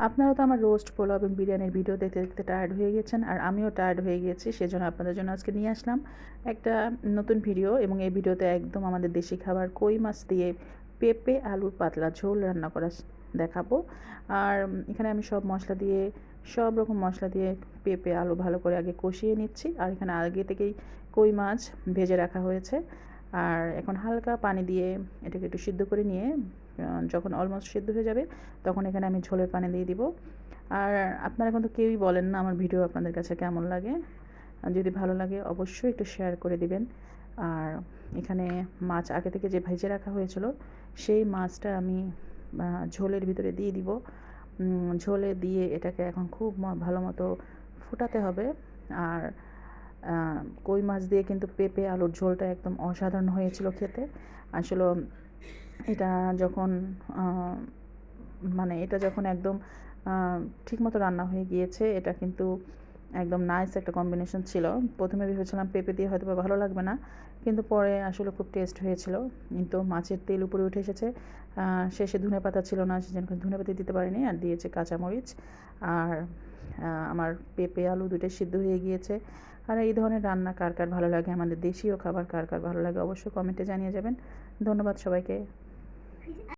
আপনারা তো আমার রোস্ট পোলাও এবং বিরিয়ানির ভিডিও দেখতে দেখতে টায়ার্ড হয়ে গেছেন, আর আমিও টায়ার্ড হয়ে গিয়েছি। সেজন্য আপনাদের জন্য আজকে নিয়ে আসলাম একটা নতুন ভিডিও, এবং এই ভিডিওতে একদম আমাদের দেশি খাবার কই মাছ দিয়ে পেঁপে আলুর পাতলা ঝোল রান্না করা দেখাবো। আর এখানে আমি সব রকম মশলা দিয়ে পেঁপে আলু ভালো করে আগে কষিয়ে নিচ্ছি। আর এখানে আগে থেকেই কই মাছ ভেজে রাখা হয়েছে। আর এখন হালকা পানি দিয়ে এটাকে একটু সিদ্ধ করে নিয়ে যখন অলমোস্ট সিদ্ধ হয়ে যাবে তখন এখানে আমি ঝোলের পানি দিয়ে দিব। আর আপনারা কিন্তু কেউই বলেন না আমার ভিডিও আপনাদের কাছে কেমন লাগে। যদি ভালো লাগে অবশ্যই একটু শেয়ার করে দিবেন। আর এখানে মাছ আগে থেকে যে ভেজে রাখা হয়েছিল সেই মাছটা আমি ঝোলের ভিতরে দিয়ে দিব। ঝোলে দিয়ে এটাকে এখন খুব ভালো মতো ফোটাতে হবে। আর কই মাছ দিয়ে কিন্তু পেঁপে আলুর ঝোলটা একদম অসাধারণ হয়েছিল খেতে। আসলে এটা যখন এটা যখন একদম ঠিকমতো রান্না হয়ে গিয়েছে, এটা কিন্তু একদম নাইস একটা কম্বিনেশন ছিল। প্রথমে ভেবেছিলাম পেঁপে দিয়ে হয়তো ভালো লাগবে না, কিন্তু পরে আসলে খুব টেস্ট হয়েছিল। কিন্তু মাছের তেল উপরে উঠে এসেছে। শেষে ধনেপাতা ছিল না, সেজন্য ধনেপাতা দিতে পারিনি, আর দিয়েছে কাঁচামরিচ। আর আমার পেঁপে আলু দুটোই সিদ্ধ হয়ে গিয়েছে। আর এই ধরনের রান্না কার কার ভালো লাগে, আমাদের দেশীয় খাবার কার কার ভালো লাগে অবশ্যই কমেন্টে জানিয়ে যাবেন। ধন্যবাদ সবাইকে।